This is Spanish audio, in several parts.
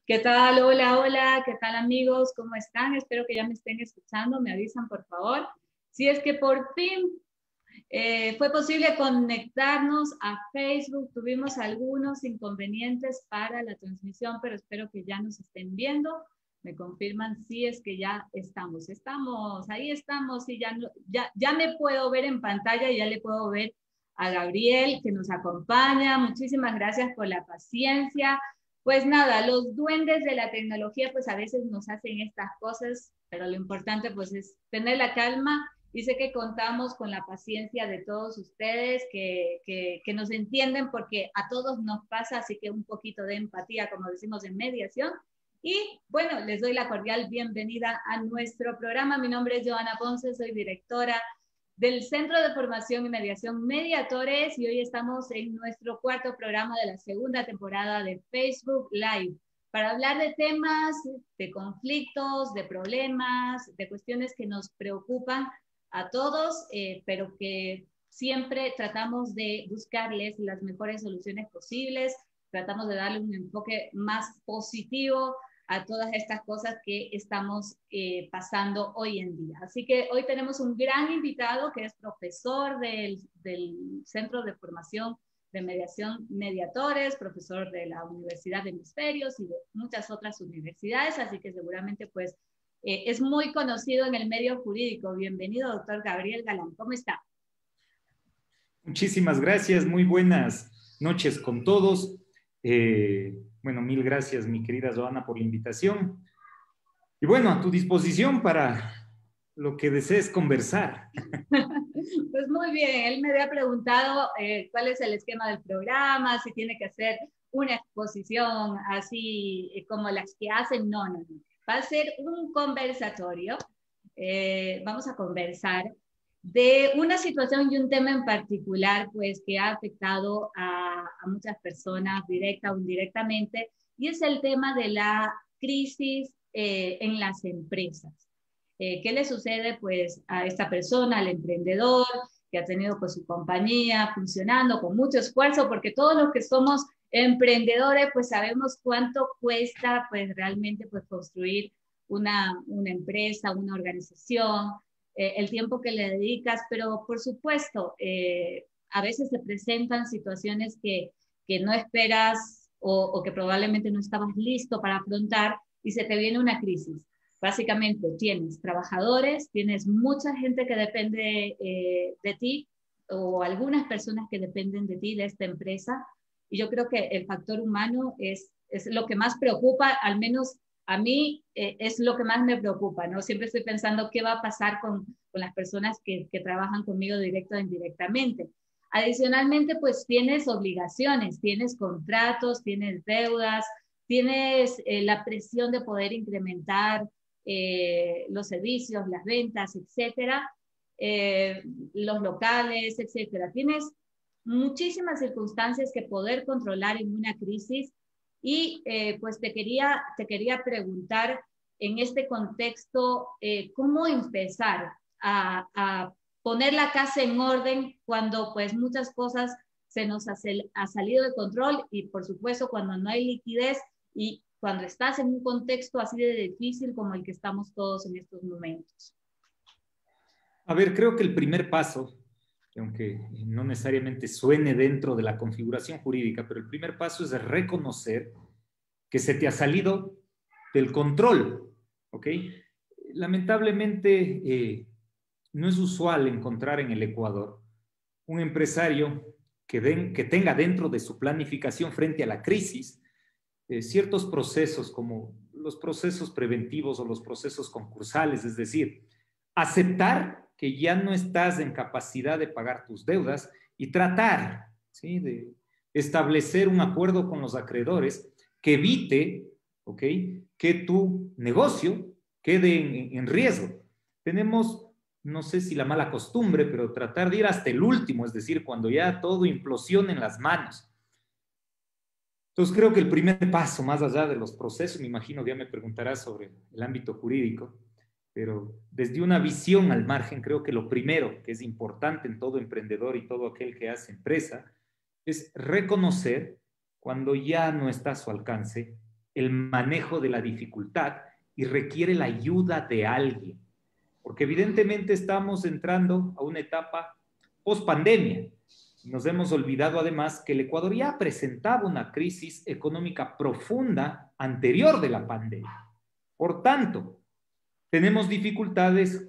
¿Qué tal? Hola, hola, ¿qué tal amigos? ¿Cómo están? Espero que ya me estén escuchando, me avisan por favor. Si es que por fin fue posible conectarnos a Facebook, tuvimos algunos inconvenientes para la transmisión, pero espero que ya nos estén viendo. Me confirman si es que ya estamos. Ahí estamos y ya me puedo ver en pantalla, ya le puedo ver a Gabriel que nos acompaña. Muchísimas gracias por la paciencia. Pues nada, los duendes de la tecnología pues a veces nos hacen estas cosas, pero lo importante pues es tener la calma y sé que contamos con la paciencia de todos ustedes que nos entienden porque a todos nos pasa, así que un poquito de empatía, como decimos en mediación. Y bueno, les doy la cordial bienvenida a nuestro programa. Mi nombre es Joana Ponce, soy directora del Centro de Formación y Mediación Mediatores y hoy estamos en nuestro cuarto programa de la segunda temporada de Facebook Live para hablar de temas, de conflictos, de problemas, de cuestiones que nos preocupan a todos, pero que siempre tratamos de buscarles las mejores soluciones posibles, tratamos de darle un enfoque más positivo a todas estas cosas que estamos pasando hoy en día. Así que hoy tenemos un gran invitado que es profesor del Centro de Formación de Mediación Mediatores, profesor de la Universidad de Hemisferios y de muchas otras universidades, así que seguramente pues es muy conocido en el medio jurídico. Bienvenido, doctor Gabriel Galán. ¿Cómo está? Muchísimas gracias, muy buenas noches con todos. Bueno, mil gracias, mi querida Joana, por la invitación. Y bueno, a tu disposición para lo que desees conversar. Pues muy bien, él me había preguntado cuál es el esquema del programa, si tiene que hacer una exposición así como las que hacen. No, no, no. Va a ser un conversatorio. Vamos a conversar de una situación y un tema en particular, pues que ha afectado a muchas personas directa o indirectamente, y es el tema de la crisis en las empresas. ¿Qué le sucede pues a esta persona, al emprendedor que ha tenido pues su compañía funcionando con mucho esfuerzo? Porque todos los que somos emprendedores pues sabemos cuánto cuesta pues realmente pues construir una empresa, una organización, el tiempo que le dedicas, pero por supuesto a veces se presentan situaciones que no esperas o que probablemente no estabas listo para afrontar y se te viene una crisis. Básicamente tienes trabajadores, tienes mucha gente que depende de ti o algunas personas que dependen de ti, de esta empresa. Y yo creo que el factor humano es lo que más preocupa, al menos a mí es lo que más me preocupa, ¿no? Siempre estoy pensando qué va a pasar con las personas que trabajan conmigo directo o indirectamente. Adicionalmente, pues tienes obligaciones, tienes contratos, tienes deudas, tienes la presión de poder incrementar los servicios, las ventas, etcétera, eh, los locales, etcétera. Tienes muchísimas circunstancias que poder controlar en una crisis y pues te quería preguntar en este contexto, ¿cómo empezar a poner la casa en orden cuando pues muchas cosas se nos ha salido de control y por supuesto cuando no hay liquidez y cuando estás en un contexto así de difícil como el que estamos todos en estos momentos? A ver, creo que el primer paso, aunque no necesariamente suene dentro de la configuración jurídica, pero el primer paso es reconocer que se te ha salido del control, ¿ok? Lamentablemente, no es usual encontrar en el Ecuador un empresario que tenga dentro de su planificación frente a la crisis ciertos procesos como los procesos preventivos o los procesos concursales, es decir, aceptar que ya no estás en capacidad de pagar tus deudas y tratar, ¿sí?, de establecer un acuerdo con los acreedores que evite, ¿ok?, que tu negocio quede en riesgo. Tenemos, no sé si la mala costumbre, pero tratar de ir hasta el último, es decir, cuando ya todo implosiona en las manos. Entonces creo que el primer paso, más allá de los procesos, me imagino que ya me preguntarás sobre el ámbito jurídico, pero desde una visión al margen, creo que lo primero que es importante en todo emprendedor y todo aquel que hace empresa es reconocer cuando ya no está a su alcance el manejo de la dificultad y requiere la ayuda de alguien, porque evidentemente estamos entrando a una etapa post-pandemia. Nos hemos olvidado además que el Ecuador ya presentaba una crisis económica profunda anterior de la pandemia. Por tanto, tenemos dificultades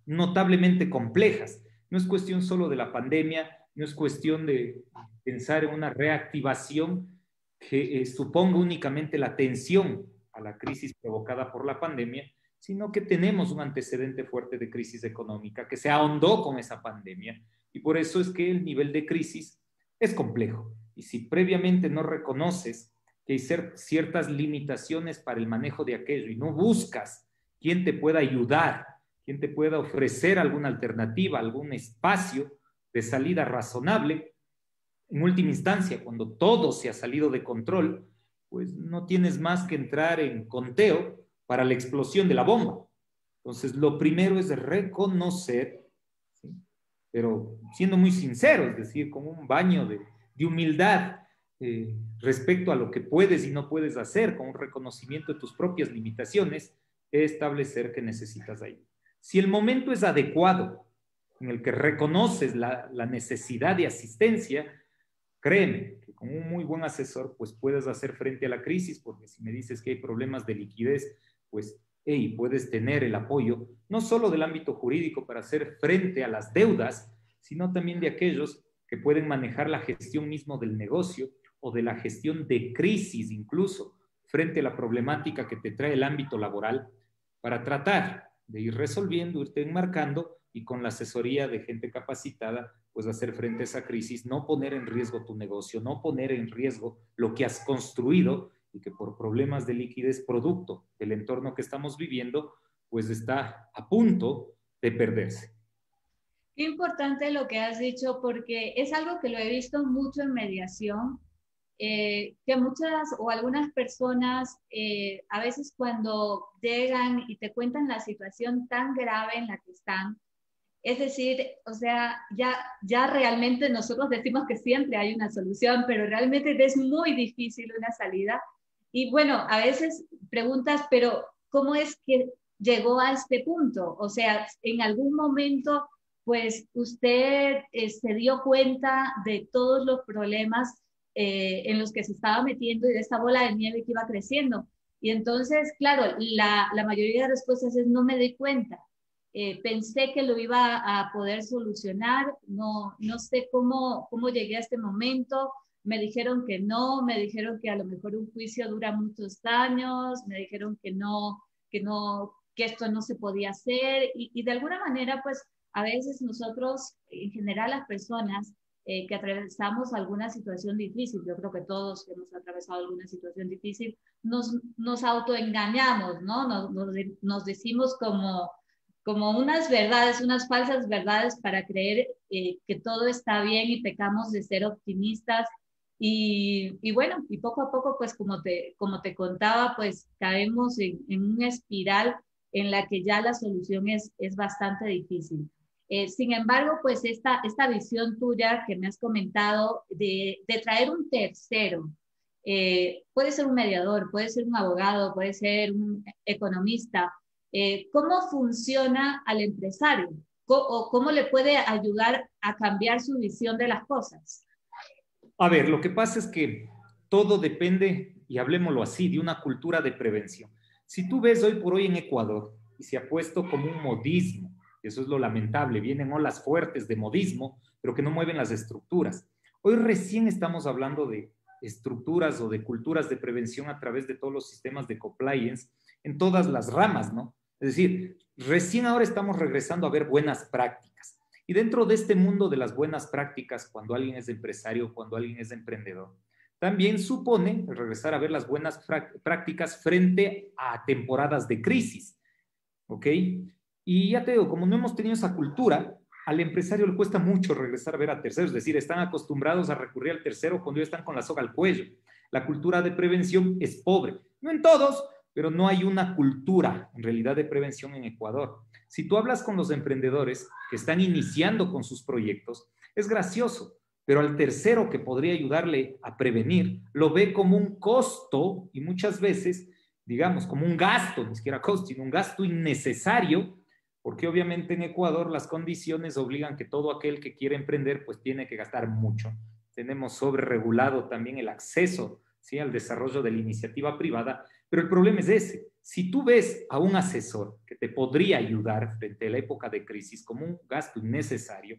notablemente complejas. No es cuestión solo de la pandemia, no es cuestión de pensar en una reactivación que suponga únicamente la atención a la crisis provocada por la pandemia, sino que tenemos un antecedente fuerte de crisis económica que se ahondó con esa pandemia, y por eso es que el nivel de crisis es complejo. Y si previamente no reconoces que hay ciertas limitaciones para el manejo de aquello y no buscas quién te pueda ayudar, quién te pueda ofrecer alguna alternativa, algún espacio de salida razonable, en última instancia, cuando todo se ha salido de control, pues no tienes más que entrar en conteo para la explosión de la bomba. Entonces, lo primero es reconocer, ¿sí? Pero siendo muy sincero, es decir, con un baño de humildad respecto a lo que puedes y no puedes hacer, con un reconocimiento de tus propias limitaciones, establecer que necesitas ayuda. Si el momento es adecuado, en el que reconoces la necesidad de asistencia, créeme que con un muy buen asesor, pues puedes hacer frente a la crisis, porque si me dices que hay problemas de liquidez, pues hey, puedes tener el apoyo, no solo del ámbito jurídico para hacer frente a las deudas, sino también de aquellos que pueden manejar la gestión mismo del negocio o de la gestión de crisis incluso, frente a la problemática que te trae el ámbito laboral, para tratar de ir resolviendo, irte enmarcando y con la asesoría de gente capacitada, pues hacer frente a esa crisis, no poner en riesgo tu negocio, no poner en riesgo lo que has construido y que por problemas de liquidez producto del entorno que estamos viviendo, pues está a punto de perderse. Qué importante lo que has dicho, porque es algo que lo he visto mucho en mediación, que muchas o algunas personas a veces cuando llegan y te cuentan la situación tan grave en la que están, es decir, o sea, ya realmente nosotros decimos que siempre hay una solución, pero realmente es muy difícil una salida. Y bueno, a veces preguntas, pero ¿cómo es que llegó a este punto? O sea, en algún momento, pues usted se dio cuenta de todos los problemas en los que se estaba metiendo y de esta bola de nieve que iba creciendo. Y entonces, claro, la mayoría de respuestas es no me di cuenta. Pensé que lo iba a poder solucionar, no sé cómo llegué a este momento, me dijeron que no, me dijeron que a lo mejor un juicio dura muchos años, me dijeron que esto no se podía hacer y de alguna manera pues a veces nosotros, en general las personas que atravesamos alguna situación difícil, yo creo que todos hemos atravesado alguna situación difícil, nos autoengañamos, ¿no? Nos decimos como unas verdades, unas falsas verdades para creer que todo está bien y pecamos de ser optimistas. Y bueno, y poco a poco, pues como te contaba, pues caemos en una espiral en la que ya la solución es bastante difícil. Sin embargo, pues esta visión tuya que me has comentado de traer un tercero, puede ser un mediador, puede ser un abogado, puede ser un economista, ¿cómo funciona al empresario? ¿O cómo le puede ayudar a cambiar su visión de las cosas? A ver, lo que pasa es que todo depende, y hablemoslo así, de una cultura de prevención. Si tú ves hoy por hoy en Ecuador, y se ha puesto como un modismo, y eso es lo lamentable, vienen olas fuertes de modismo, pero que no mueven las estructuras. Hoy recién estamos hablando de estructuras o de culturas de prevención a través de todos los sistemas de compliance en todas las ramas, ¿no? Es decir, recién ahora estamos regresando a ver buenas prácticas. Y dentro de este mundo de las buenas prácticas, cuando alguien es empresario, cuando alguien es emprendedor, también supone regresar a ver las buenas prácticas frente a temporadas de crisis, ¿ok? Y ya te digo, como no hemos tenido esa cultura, al empresario le cuesta mucho regresar a ver a terceros, es decir, están acostumbrados a recurrir al tercero cuando ya están con la soga al cuello. La cultura de prevención es pobre, no en todos, pero no hay una cultura en realidad de prevención en Ecuador. Si tú hablas con los emprendedores que están iniciando con sus proyectos, es gracioso, pero al tercero que podría ayudarle a prevenir, lo ve como un costo y muchas veces, digamos, como un gasto, ni siquiera costo, sino un gasto innecesario, porque obviamente en Ecuador las condiciones obligan que todo aquel que quiere emprender pues tiene que gastar mucho. Tenemos sobreregulado también el acceso, ¿sí?, al desarrollo de la iniciativa privada, pero el problema es ese. Si tú ves a un asesor que te podría ayudar frente a la época de crisis como un gasto innecesario,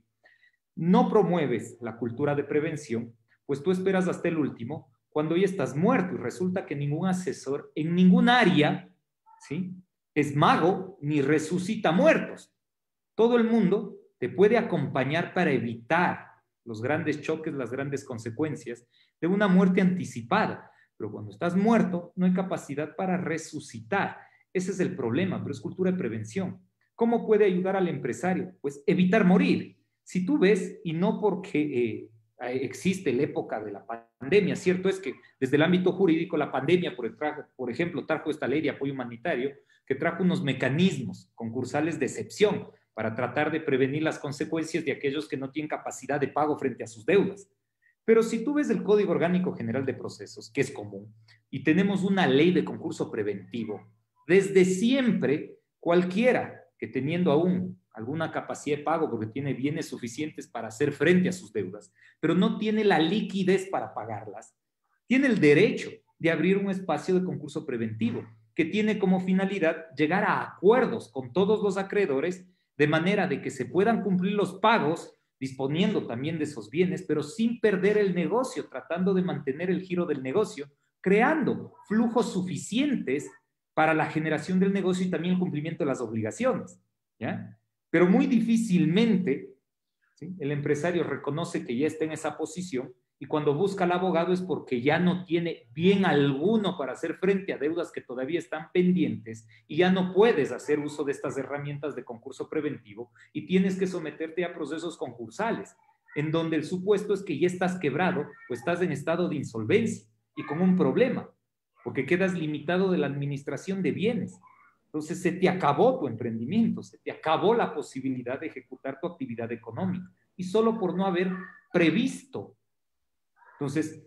no promueves la cultura de prevención, pues tú esperas hasta el último, cuando ya estás muerto y resulta que ningún asesor en ningún área, ¿sí?, es mago ni resucita muertos. Todo el mundo te puede acompañar para evitar los grandes choques, las grandes consecuencias de una muerte anticipada. Pero cuando estás muerto, no hay capacidad para resucitar. Ese es el problema, pero es cultura de prevención. ¿Cómo puede ayudar al empresario? Pues evitar morir. Si tú ves, y no porque existe la época de la pandemia, cierto es que desde el ámbito jurídico la pandemia, por ejemplo, trajo esta ley de apoyo humanitario que trajo unos mecanismos concursales de excepción para tratar de prevenir las consecuencias de aquellos que no tienen capacidad de pago frente a sus deudas. Pero si tú ves el Código Orgánico General de Procesos, que es común, y tenemos una ley de concurso preventivo, desde siempre cualquiera que teniendo aún alguna capacidad de pago porque tiene bienes suficientes para hacer frente a sus deudas, pero no tiene la liquidez para pagarlas, tiene el derecho de abrir un espacio de concurso preventivo que tiene como finalidad llegar a acuerdos con todos los acreedores de manera de que se puedan cumplir los pagos disponiendo también de esos bienes, pero sin perder el negocio, tratando de mantener el giro del negocio, creando flujos suficientes para la generación del negocio y también el cumplimiento de las obligaciones, ¿ya? Pero muy difícilmente, ¿sí?, el empresario reconoce que ya está en esa posición y cuando busca al abogado es porque ya no tiene bien alguno para hacer frente a deudas que todavía están pendientes y ya no puedes hacer uso de estas herramientas de concurso preventivo y tienes que someterte a procesos concursales, en donde el supuesto es que ya estás quebrado o estás en estado de insolvencia y con un problema, porque quedas limitado de la administración de bienes. Entonces se te acabó tu emprendimiento, se te acabó la posibilidad de ejecutar tu actividad económica y solo por no haber previsto. Entonces,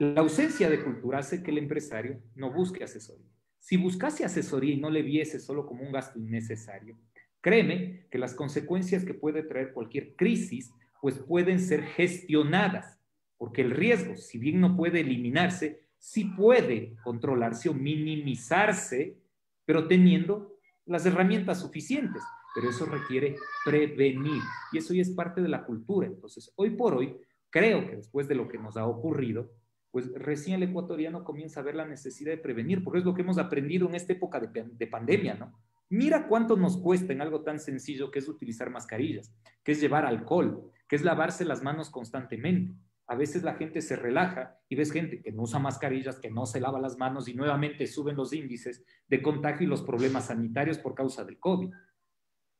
la ausencia de cultura hace que el empresario no busque asesoría. Si buscase asesoría y no le viese solo como un gasto innecesario, créeme que las consecuencias que puede traer cualquier crisis, pues pueden ser gestionadas, porque el riesgo, si bien no puede eliminarse, sí puede controlarse o minimizarse, pero teniendo las herramientas suficientes. Pero eso requiere prevenir y eso ya es parte de la cultura. Entonces, hoy por hoy, creo que después de lo que nos ha ocurrido, pues recién el ecuatoriano comienza a ver la necesidad de prevenir, porque es lo que hemos aprendido en esta época de pandemia, ¿no? Mira cuánto nos cuesta en algo tan sencillo que es utilizar mascarillas, que es llevar alcohol, que es lavarse las manos constantemente. A veces la gente se relaja y ves gente que no usa mascarillas, que no se lava las manos y nuevamente suben los índices de contagio y los problemas sanitarios por causa del COVID.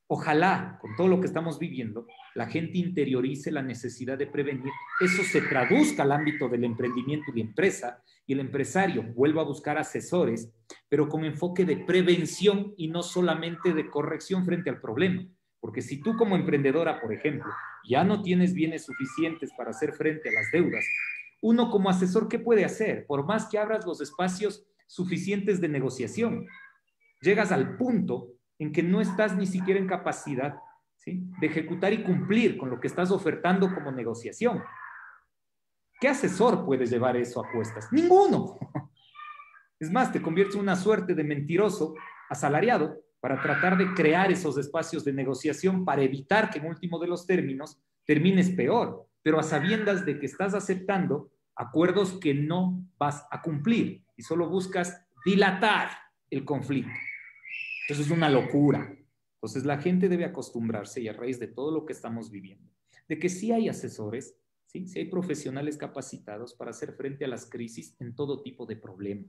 Ojalá, con todo lo que estamos viviendo, la gente interiorice la necesidad de prevenir, eso se traduzca al ámbito del emprendimiento y de empresa, y el empresario vuelva a buscar asesores, pero con enfoque de prevención y no solamente de corrección frente al problema. Porque si tú como emprendedora, por ejemplo, ya no tienes bienes suficientes para hacer frente a las deudas, uno como asesor, ¿qué puede hacer? Por más que abras los espacios suficientes de negociación, llegas al punto en que no estás ni siquiera en capacidad, ¿sí?, de ejecutar y cumplir con lo que estás ofertando como negociación. ¿Qué asesor puede llevar eso a cuestas? Ninguno. Es más, te conviertes en una suerte de mentiroso asalariado para tratar de crear esos espacios de negociación para evitar que en último de los términos termines peor, pero a sabiendas de que estás aceptando acuerdos que no vas a cumplir y solo buscas dilatar el conflicto. Eso es una locura. Entonces la gente debe acostumbrarse, y a raíz de todo lo que estamos viviendo, de que sí hay asesores, sí hay profesionales capacitados para hacer frente a las crisis en todo tipo de problema.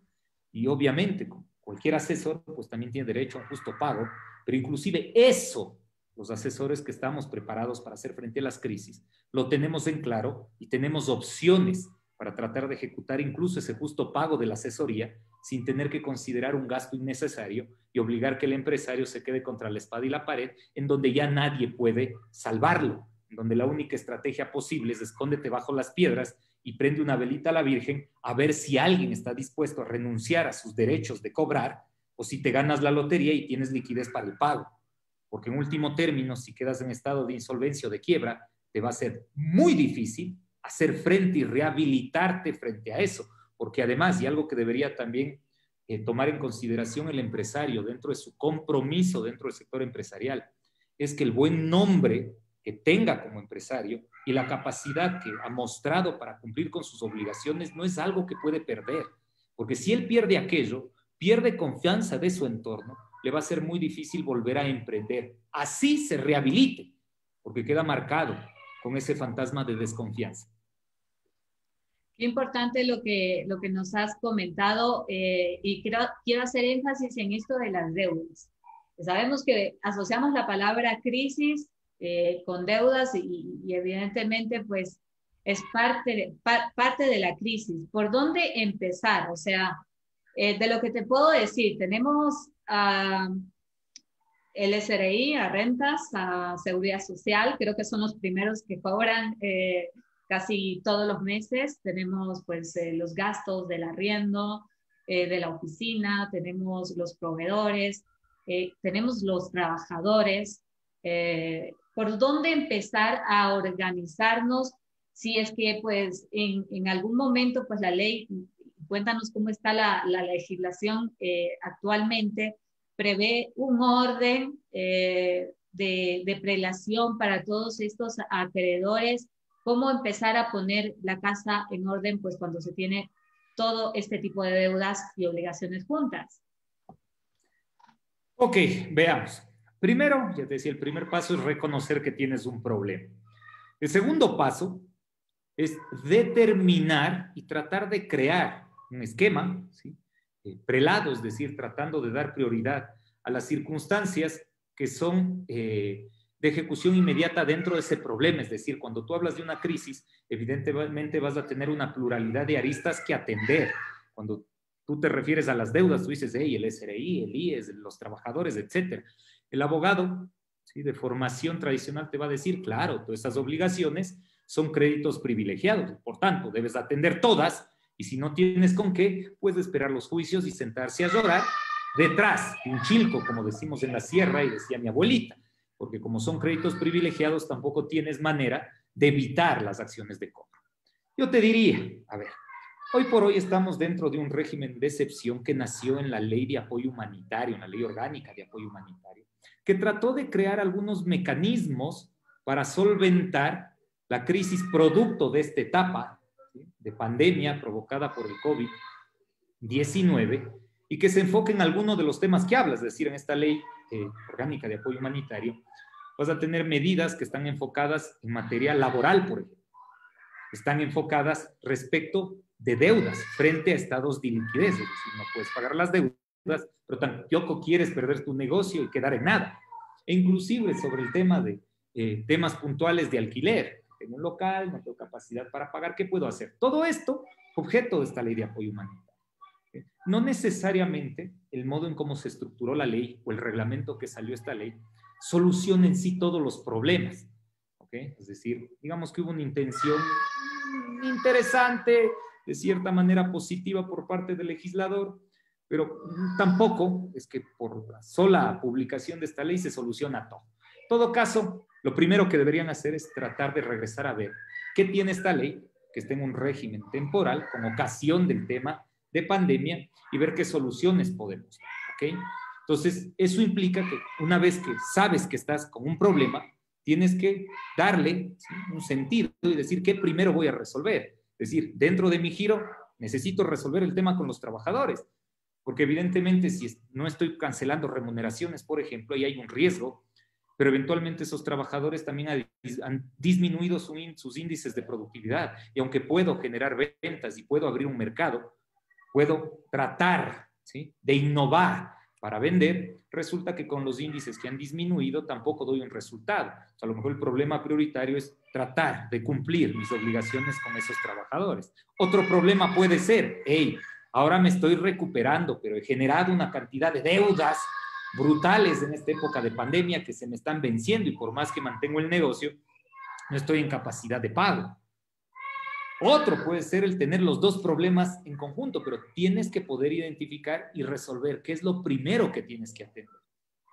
Y obviamente cualquier asesor pues también tiene derecho a un justo pago, pero inclusive eso, los asesores que estamos preparados para hacer frente a las crisis, lo tenemos en claro y tenemos opciones para tratar de ejecutar incluso ese justo pago de la asesoría sin tener que considerar un gasto innecesario y obligar que el empresario se quede contra la espada y la pared en donde ya nadie puede salvarlo. donde la única estrategia posible es escóndete bajo las piedras y prende una velita a la Virgen a ver si alguien está dispuesto a renunciar a sus derechos de cobrar o si te ganas la lotería y tienes liquidez para el pago. Porque en último término, si quedas en estado de insolvencia o de quiebra, te va a ser muy difícil hacer frente y rehabilitarte frente a eso. Porque además, y algo que debería también tomar en consideración el empresario dentro de su compromiso dentro del sector empresarial, es que el buen nombre que tenga como empresario y la capacidad que ha mostrado para cumplir con sus obligaciones no es algo que puede perder, porque si él pierde aquello, pierde confianza de su entorno, le va a ser muy difícil volver a emprender. Así se rehabilite, porque queda marcado con ese fantasma de desconfianza. Qué importante lo que nos has comentado y quiero hacer énfasis en esto de las deudas. Sabemos que asociamos la palabra crisis con deudas y evidentemente pues es parte de la crisis. ¿Por dónde empezar? O sea, de lo que te puedo decir, tenemos el SRI, a rentas, a seguridad social, creo que son los primeros que cobran casi todos los meses. Tenemos pues los gastos del arriendo, de la oficina, tenemos los proveedores, tenemos los trabajadores. ¿Por dónde empezar a organizarnos si es que pues en algún momento pues la ley, cuéntanos cómo está la legislación actualmente, prevé un orden de prelación para todos estos acreedores? ¿Cómo empezar a poner la casa en orden pues cuando se tiene todo este tipo de deudas y obligaciones juntas? Ok, veamos. Primero, ya te decía, el primer paso es reconocer que tienes un problema. El segundo paso es determinar y tratar de crear un esquema, ¿sí? Prelado, es decir, tratando de dar prioridad a las circunstancias que son de ejecución inmediata dentro de ese problema. Es decir, cuando tú hablas de una crisis, evidentemente vas a tener una pluralidad de aristas que atender. Cuando tú te refieres a las deudas, tú dices, hey, el SRI, el IES, los trabajadores, etcétera. El abogado, ¿sí?, de formación tradicional te va a decir, claro, todas esas obligaciones son créditos privilegiados, por tanto, debes atender todas, y si no tienes con qué, puedes esperar los juicios y sentarse a llorar detrás de un chilco, como decimos en la sierra y decía mi abuelita, porque como son créditos privilegiados, tampoco tienes manera de evitar las acciones de cobro. Yo te diría, a ver, hoy por hoy estamos dentro de un régimen de excepción que nació en la Ley de Apoyo Humanitario, en la Ley Orgánica de Apoyo Humanitario, que trató de crear algunos mecanismos para solventar la crisis producto de esta etapa, ¿sí?, de pandemia provocada por el COVID-19 y que se enfoque en alguno de los temas que hablas, es decir, en esta Ley Orgánica de Apoyo Humanitario, vas a tener medidas que están enfocadas en materia laboral, por ejemplo. Están enfocadas respecto de deudas frente a estados de liquidez, es decir, no puedes pagar las deudas, pero tampoco quieres perder tu negocio y quedar en nada. E inclusive sobre el tema de temas puntuales de alquiler. Tengo un local, no tengo capacidad para pagar, ¿qué puedo hacer? Todo esto, objeto de esta Ley de Apoyo Humanitario. No necesariamente el modo en cómo se estructuró la ley o el reglamento que salió esta ley soluciona en sí todos los problemas. ¿Okay? Es decir, digamos que hubo una intención interesante, de cierta manera positiva por parte del legislador, pero tampoco es que por la sola publicación de esta ley se soluciona todo. En todo caso, lo primero que deberían hacer es tratar de regresar a ver qué tiene esta ley, que esté en un régimen temporal con ocasión del tema de pandemia y ver qué soluciones podemos dar, ¿ok? Entonces, eso implica que una vez que sabes que estás con un problema, tienes que darle, ¿sí?, un sentido y decir qué primero voy a resolver. Es decir, dentro de mi giro necesito resolver el tema con los trabajadores, porque evidentemente si no estoy cancelando remuneraciones, por ejemplo, y hay un riesgo, pero eventualmente esos trabajadores también han disminuido sus índices de productividad, y aunque puedo generar ventas y puedo abrir un mercado, puedo tratar, ¿sí?, de innovar para vender, resulta que con los índices que han disminuido tampoco doy un resultado. O sea, a lo mejor el problema prioritario es tratar de cumplir mis obligaciones con esos trabajadores. Otro problema puede ser, hey, ahora me estoy recuperando, pero he generado una cantidad de deudas brutales en esta época de pandemia que se me están venciendo y por más que mantengo el negocio, no estoy en capacidad de pago. Otro puede ser el tener los dos problemas en conjunto, pero tienes que poder identificar y resolver qué es lo primero que tienes que atender.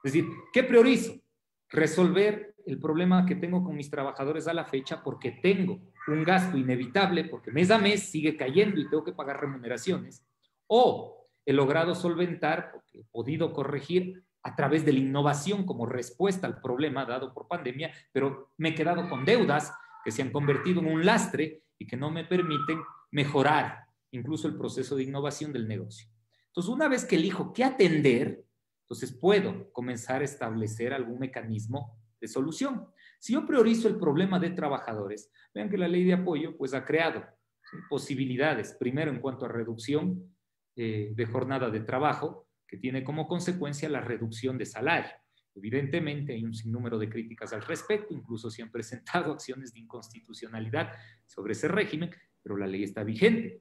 Es decir, ¿qué priorizo? Resolver el problema que tengo con mis trabajadores a la fecha porque tengo un gasto inevitable, porque mes a mes sigue cayendo y tengo que pagar remuneraciones, o he logrado solventar, porque he podido corregir a través de la innovación como respuesta al problema dado por pandemia, pero me he quedado con deudas que se han convertido en un lastre y que no me permiten mejorar incluso el proceso de innovación del negocio. Entonces, una vez que elijo qué atender, entonces puedo comenzar a establecer algún mecanismo de solución. Si yo priorizo el problema de trabajadores, vean que la ley de apoyo pues ha creado, ¿sí?, posibilidades, primero en cuanto a reducción de jornada de trabajo, que tiene como consecuencia la reducción de salario. Evidentemente hay un sinnúmero de críticas al respecto, incluso se han presentado acciones de inconstitucionalidad sobre ese régimen, pero la ley está vigente,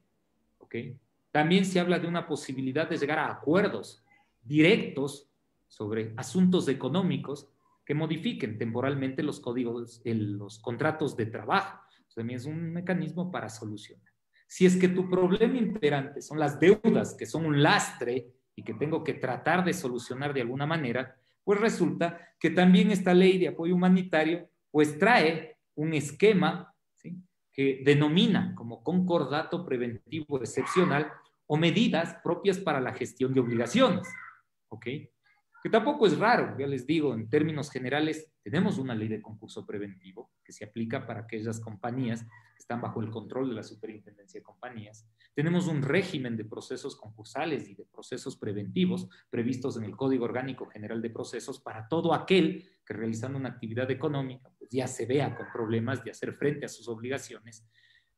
¿ok? También se habla de una posibilidad de llegar a acuerdos directos sobre asuntos económicos que modifiquen temporalmente los códigos, los contratos de trabajo. También es un mecanismo para solucionar. Si es que tu problema imperante son las deudas, que son un lastre y que tengo que tratar de solucionar de alguna manera, pues resulta que también esta ley de apoyo humanitario pues trae un esquema, ¿sí?, que denomina como concordato preventivo excepcional o medidas propias para la gestión de obligaciones, ¿ok? Que tampoco es raro, ya les digo, en términos generales, tenemos una ley de concurso preventivo que se aplica para aquellas compañías que están bajo el control de la Superintendencia de Compañías. Tenemos un régimen de procesos concursales y de procesos preventivos previstos en el Código Orgánico General de Procesos para todo aquel que realizando una actividad económica pues ya se vea con problemas de hacer frente a sus obligaciones.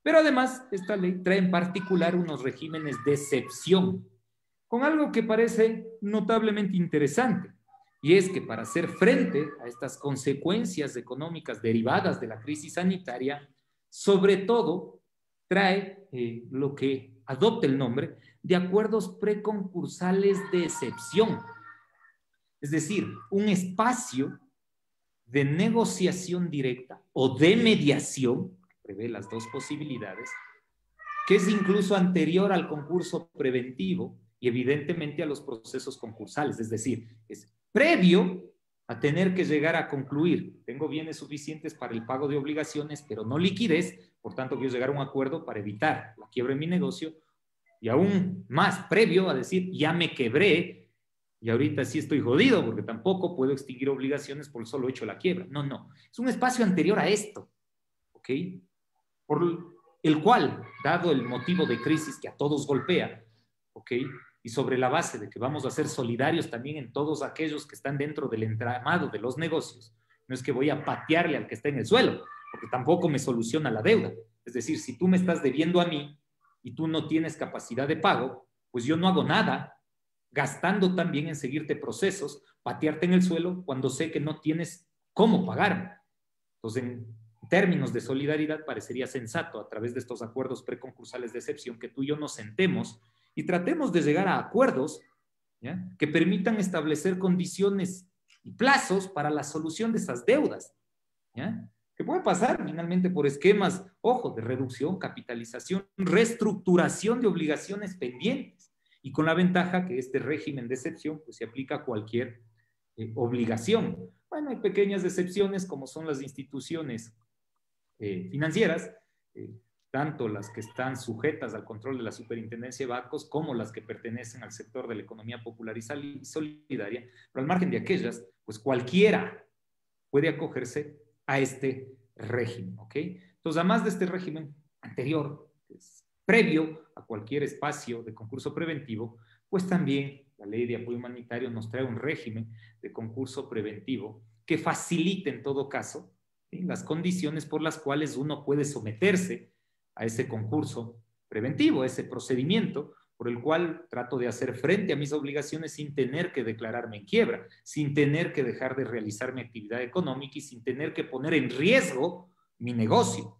Pero además, esta ley trae en particular unos regímenes de excepción, con algo que parece notablemente interesante, y es que para hacer frente a estas consecuencias económicas derivadas de la crisis sanitaria, sobre todo trae lo que adopta el nombre de acuerdos preconcursales de excepción, es decir, un espacio de negociación directa o de mediación, que prevé las dos posibilidades, que es incluso anterior al concurso preventivo y evidentemente a los procesos concursales, es decir, es previo a tener que llegar a concluir. Tengo bienes suficientes para el pago de obligaciones, pero no liquidez, por tanto quiero llegar a un acuerdo para evitar la quiebra en mi negocio, y aún más previo a decir, ya me quebré y ahorita sí estoy jodido porque tampoco puedo extinguir obligaciones por el solo hecho de la quiebra. No, no, es un espacio anterior a esto, ¿ok? Por el cual, dado el motivo de crisis que a todos golpea, ¿ok?, y sobre la base de que vamos a ser solidarios también en todos aquellos que están dentro del entramado de los negocios, no es que voy a patearle al que está en el suelo, porque tampoco me soluciona la deuda. Es decir, si tú me estás debiendo a mí y tú no tienes capacidad de pago, pues yo no hago nada, gastando también en seguirte procesos, patearte en el suelo cuando sé que no tienes cómo pagarme. Entonces, en términos de solidaridad, parecería sensato a través de estos acuerdos preconcursales de excepción que tú y yo nos sentemos y tratemos de llegar a acuerdos, ¿ya?, que permitan establecer condiciones y plazos para la solución de esas deudas, ¿ya?, que puede pasar finalmente por esquemas, ojo, de reducción, capitalización, reestructuración de obligaciones pendientes, y con la ventaja que este régimen de excepción pues, se aplica a cualquier obligación. Bueno, hay pequeñas excepciones como son las instituciones financieras, tanto las que están sujetas al control de la Superintendencia de Bancos como las que pertenecen al sector de la economía popular y solidaria, pero al margen de aquellas, pues cualquiera puede acogerse a este régimen, ¿ok? Entonces, además de este régimen anterior, que es previo a cualquier espacio de concurso preventivo, pues también la ley de apoyo humanitario nos trae un régimen de concurso preventivo que facilite en todo caso, ¿sí?, las condiciones por las cuales uno puede someterse a ese concurso preventivo, a ese procedimiento por el cual trato de hacer frente a mis obligaciones sin tener que declararme en quiebra, sin tener que dejar de realizar mi actividad económica y sin tener que poner en riesgo mi negocio.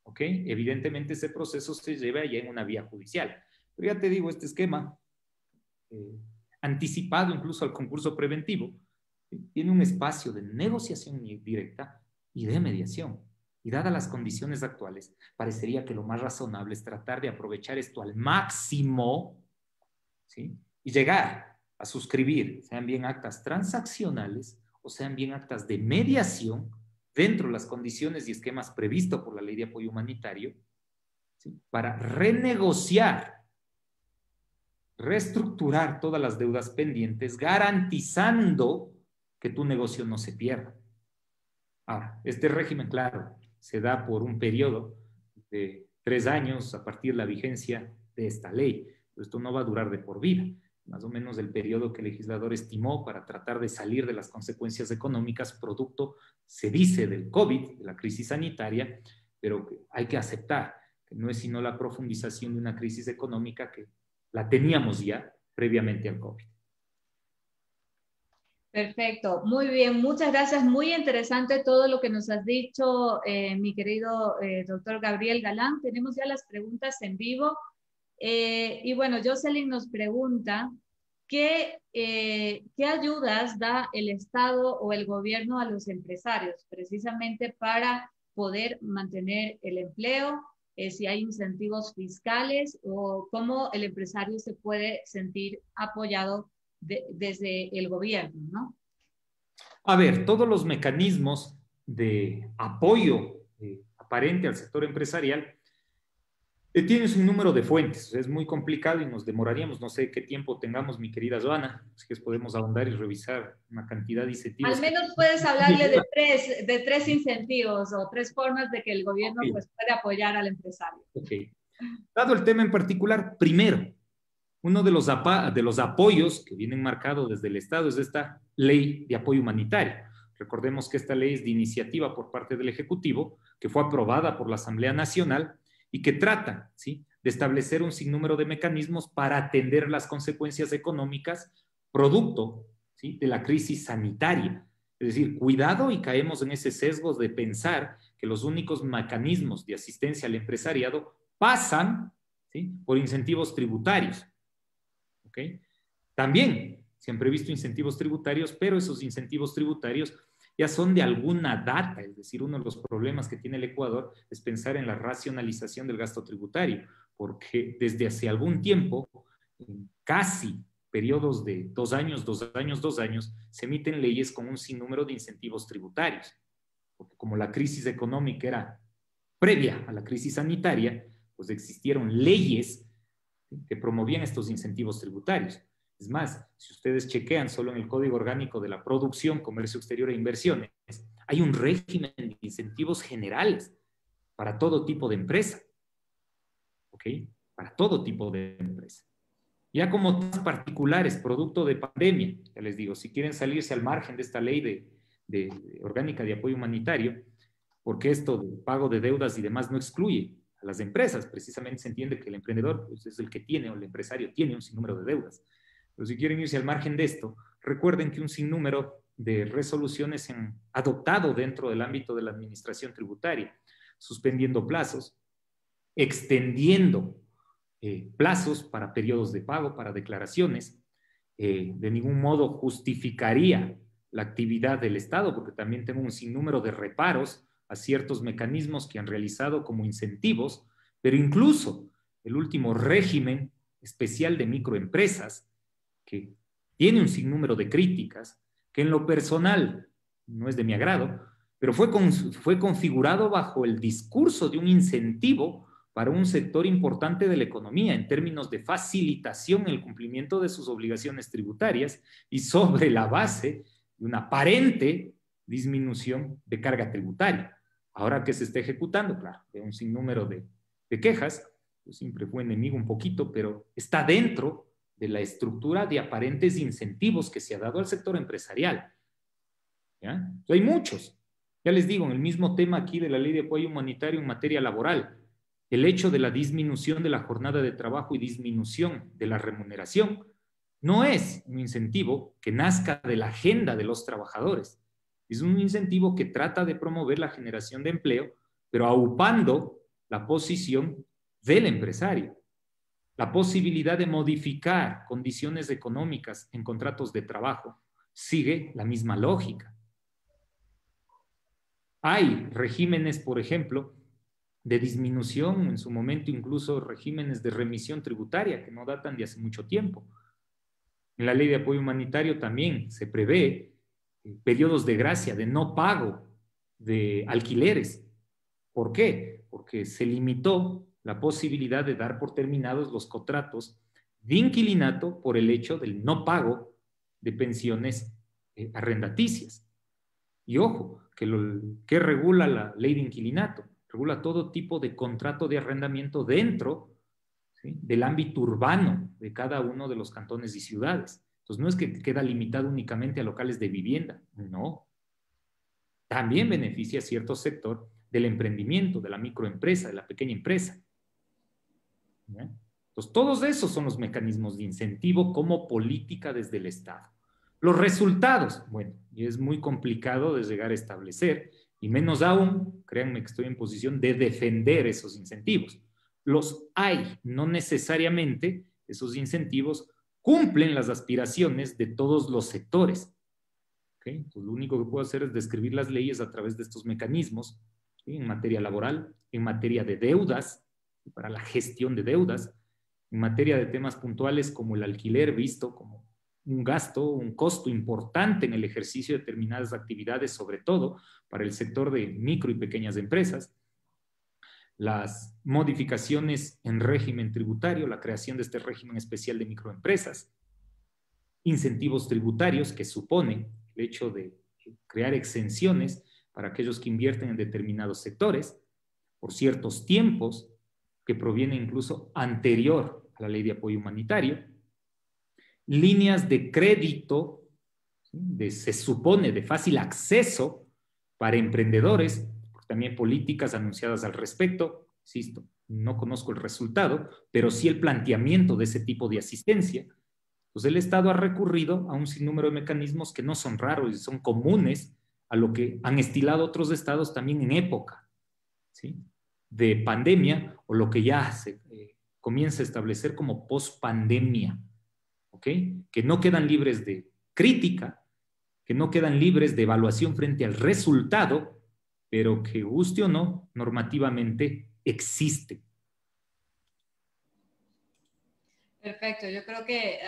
¿Ok? Evidentemente ese proceso se lleva ya en una vía judicial. Pero ya te digo, este esquema, anticipado incluso al concurso preventivo, tiene un espacio de negociación directa y de mediación. Y dadas las condiciones actuales, parecería que lo más razonable es tratar de aprovechar esto al máximo, ¿sí? Y llegar a suscribir, sean bien actas transaccionales o sean bien actas de mediación dentro de las condiciones y esquemas previstos por la Ley de Apoyo Humanitario, ¿sí? Para renegociar, reestructurar todas las deudas pendientes, garantizando que tu negocio no se pierda. Ahora, este régimen, claro, se da por un periodo de 3 años a partir de la vigencia de esta ley. Esto no va a durar de por vida. Más o menos el periodo que el legislador estimó para tratar de salir de las consecuencias económicas producto, se dice, del COVID, de la crisis sanitaria, pero hay que aceptar que no es sino la profundización de una crisis económica que la teníamos ya previamente al COVID. Perfecto, muy bien, muchas gracias, muy interesante todo lo que nos has dicho, mi querido doctor Gabriel Galán. Tenemos ya las preguntas en vivo. Y bueno, Jocelyn nos pregunta, ¿qué ayudas da el Estado o el gobierno a los empresarios precisamente para poder mantener el empleo? Si hay incentivos fiscales o cómo el empresario se puede sentir apoyado desde el gobierno, ¿no? A ver, todos los mecanismos de apoyo aparente al sector empresarial tienes un número de fuentes. Es muy complicado y nos demoraríamos, no sé qué tiempo tengamos, mi querida Joana, así que podemos ahondar y revisar una cantidad de incentivos. Al menos puedes hablarle de tres incentivos o 3 formas de que el gobierno pues, puede apoyar al empresario. Okay. Dado el tema en particular, primero, uno de los apoyos que vienen marcados desde el Estado es esta ley de apoyo humanitario. Recordemos que esta ley es de iniciativa por parte del Ejecutivo, que fue aprobada por la Asamblea Nacional y que trata, ¿sí?, de establecer un sinnúmero de mecanismos para atender las consecuencias económicas producto, ¿sí?, de la crisis sanitaria. Es decir, cuidado y caemos en ese sesgo de pensar que los únicos mecanismos de asistencia al empresariado pasan, ¿sí?, por incentivos tributarios. ¿Okay? También se han previsto incentivos tributarios, pero esos incentivos tributarios ya son de alguna data, es decir, uno de los problemas que tiene el Ecuador es pensar en la racionalización del gasto tributario, porque desde hace algún tiempo, en casi periodos de 2 años, 2 años, 2 años, se emiten leyes con un sinnúmero de incentivos tributarios, porque como la crisis económica era previa a la crisis sanitaria, pues existieron leyes que promovían estos incentivos tributarios. Es más, si ustedes chequean solo en el Código Orgánico de la Producción, Comercio Exterior e Inversiones, hay un régimen de incentivos generales para todo tipo de empresa. ¿Ok? Para todo tipo de empresa. Ya como temas particulares, producto de pandemia, ya les digo, si quieren salirse al margen de esta ley de orgánica de apoyo humanitario, porque esto de pago de deudas y demás no excluye a las empresas, precisamente se entiende que el emprendedor pues, es el que tiene o el empresario tiene un sinnúmero de deudas. Pero si quieren irse al margen de esto, recuerden que un sinnúmero de resoluciones se han adoptado dentro del ámbito de la administración tributaria, suspendiendo plazos, extendiendo plazos para periodos de pago, para declaraciones. De ningún modo justificaría la actividad del Estado, porque también tengo un sinnúmero de reparos a ciertos mecanismos que han realizado como incentivos, pero incluso el último régimen especial de microempresas, que tiene un sinnúmero de críticas, que en lo personal no es de mi agrado, pero fue configurado bajo el discurso de un incentivo para un sector importante de la economía en términos de facilitación en el cumplimiento de sus obligaciones tributarias y sobre la base de una aparente disminución de carga tributaria. Ahora que se está ejecutando, claro, de un sinnúmero de quejas, yo siempre fui enemigo un poquito, pero está dentro de la estructura de aparentes incentivos que se ha dado al sector empresarial. ¿Ya? Entonces, hay muchos. Ya les digo, en el mismo tema aquí de la ley de apoyo humanitario en materia laboral, el hecho de la disminución de la jornada de trabajo y disminución de la remuneración no es un incentivo que nazca de la agenda de los trabajadores. Es un incentivo que trata de promover la generación de empleo, pero aupando la posición del empresario. La posibilidad de modificar condiciones económicas en contratos de trabajo sigue la misma lógica. Hay regímenes, por ejemplo, de disminución, en su momento incluso regímenes de remisión tributaria que no datan de hace mucho tiempo. En la ley de apoyo humanitario también se prevé periodos de gracia, de no pago de alquileres. ¿Por qué? Porque se limitó la posibilidad de dar por terminados los contratos de inquilinato por el hecho del no pago de pensiones arrendaticias. Y ojo, que regula la ley de inquilinato, regula todo tipo de contrato de arrendamiento dentro, ¿sí?, del ámbito urbano de cada uno de los cantones y ciudades. Entonces no es que queda limitado únicamente a locales de vivienda, no. También beneficia a cierto sector del emprendimiento, de la microempresa, de la pequeña empresa. ¿Ya? Entonces todos esos son los mecanismos de incentivo como política desde el Estado. Los resultados, bueno, y es muy complicado de llegar a establecer, y menos aún, créanme que estoy en posición de defender esos incentivos. Los hay, no necesariamente esos incentivos cumplen las aspiraciones de todos los sectores. ¿Okay? Entonces, lo único que puedo hacer es describir las leyes a través de estos mecanismos, ¿sí?, en materia laboral, en materia de deudas, para la gestión de deudas, en materia de temas puntuales como el alquiler visto como un gasto, un costo importante en el ejercicio de determinadas actividades, sobre todo para el sector de micro y pequeñas empresas, las modificaciones en régimen tributario, la creación de este régimen especial de microempresas, incentivos tributarios que supone el hecho de crear exenciones para aquellos que invierten en determinados sectores por ciertos tiempos que provienen incluso anterior a la ley de apoyo humanitario, líneas de crédito, ¿sí?, se supone de fácil acceso para emprendedores, también políticas anunciadas al respecto, insisto, no conozco el resultado, pero sí el planteamiento de ese tipo de asistencia. Pues el Estado ha recurrido a un sinnúmero de mecanismos que no son raros y son comunes a lo que han estilado otros estados también en época, ¿sí?, de pandemia, o lo que ya se comienza a establecer como post-pandemia, ¿ok? Que no quedan libres de crítica, que no quedan libres de evaluación frente al resultado, pero que, guste o no, normativamente existe. Perfecto, yo creo que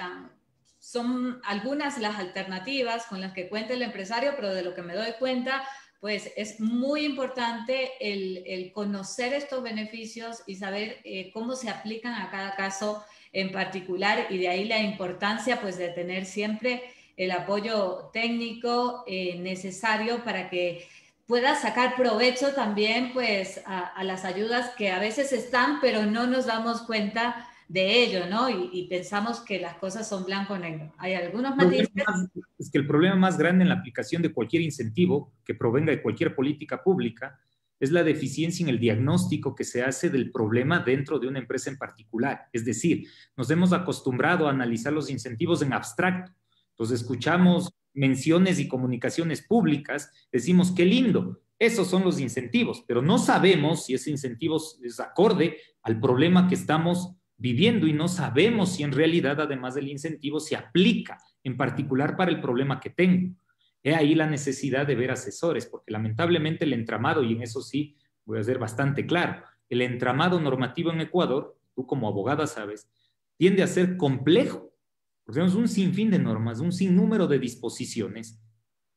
son algunas las alternativas con las que cuenta el empresario, pero de lo que me doy cuenta, pues es muy importante el conocer estos beneficios y saber cómo se aplican a cada caso en particular, y de ahí la importancia pues de tener siempre el apoyo técnico necesario para que pueda sacar provecho también pues a las ayudas que a veces están, pero no nos damos cuenta de ello, ¿no? Y pensamos que las cosas son blanco-negro. Hay algunos matices. Es que el problema más grande en la aplicación de cualquier incentivo que provenga de cualquier política pública es la deficiencia en el diagnóstico que se hace del problema dentro de una empresa en particular. Es decir, nos hemos acostumbrado a analizar los incentivos en abstracto. Entonces escuchamos menciones y comunicaciones públicas, decimos, qué lindo, esos son los incentivos, pero no sabemos si ese incentivo es acorde al problema que estamos viviendo, y no sabemos si en realidad, además del incentivo, se aplica en particular para el problema que tengo. He ahí la necesidad de ver asesores, porque lamentablemente el entramado, y en eso sí voy a ser bastante claro, el entramado normativo en Ecuador, tú como abogada sabes, tiende a ser complejo, porque tenemos un sinfín de normas, un sinnúmero de disposiciones,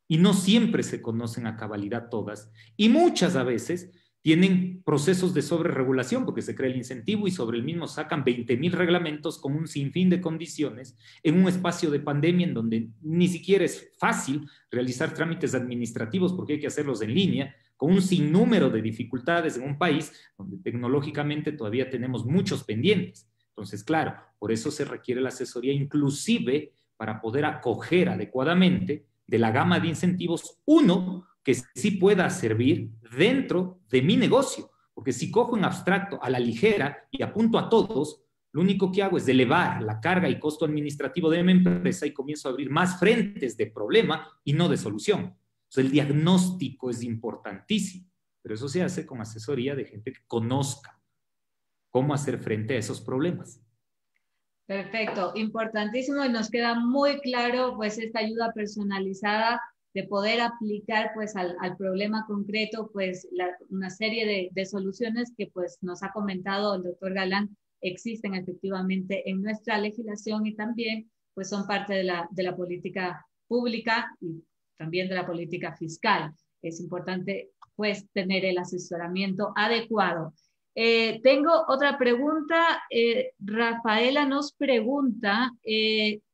y no siempre se conocen a cabalidad todas, y muchas a veces tienen procesos de sobreregulación porque se crea el incentivo y sobre el mismo sacan 20,000 reglamentos con un sinfín de condiciones en un espacio de pandemia en donde ni siquiera es fácil realizar trámites administrativos porque hay que hacerlos en línea, con un sinnúmero de dificultades en un país donde tecnológicamente todavía tenemos muchos pendientes. Entonces, claro, por eso se requiere la asesoría inclusive para poder acoger adecuadamente de la gama de incentivos uno que sí pueda servir dentro de mi negocio, porque si cojo en abstracto a la ligera y apunto a todos, lo único que hago es elevar la carga y costo administrativo de mi empresa y comienzo a abrir más frentes de problema y no de solución. Entonces, el diagnóstico es importantísimo, pero eso se hace con asesoría de gente que conozca cómo hacer frente a esos problemas. Perfecto, importantísimo, y nos queda muy claro pues esta ayuda personalizada de poder aplicar pues al problema concreto pues una serie de soluciones que pues nos ha comentado el doctor Galán existen efectivamente en nuestra legislación y también pues son parte de la política pública y también de la política fiscal. Es importante pues tener el asesoramiento adecuado. Tengo otra pregunta. Rafaela nos pregunta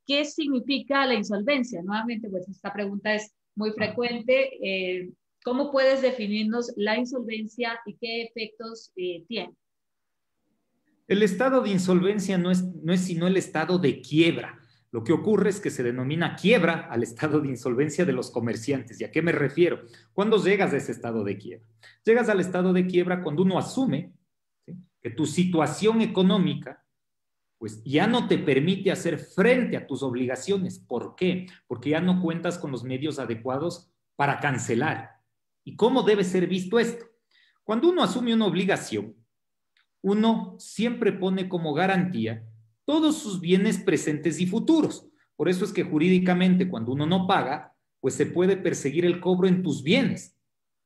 ¿qué significa la insolvencia? Nuevamente, pues esta pregunta es muy frecuente. ¿Cómo puedes definirnos la insolvencia y qué efectos tiene? El estado de insolvencia no es sino el estado de quiebra. Lo que ocurre es que se denomina quiebra al estado de insolvencia de los comerciantes. ¿Y a qué me refiero? ¿Cuándo llegas a ese estado de quiebra? Llegas al estado de quiebra cuando uno asume, ¿sí?, que tu situación económica pues ya no te permite hacer frente a tus obligaciones. ¿Por qué? Porque ya no cuentas con los medios adecuados para cancelar. ¿Y cómo debe ser visto esto? Cuando uno asume una obligación, uno siempre pone como garantía todos sus bienes presentes y futuros. Por eso es que jurídicamente cuando uno no paga, pues se puede perseguir el cobro en tus bienes.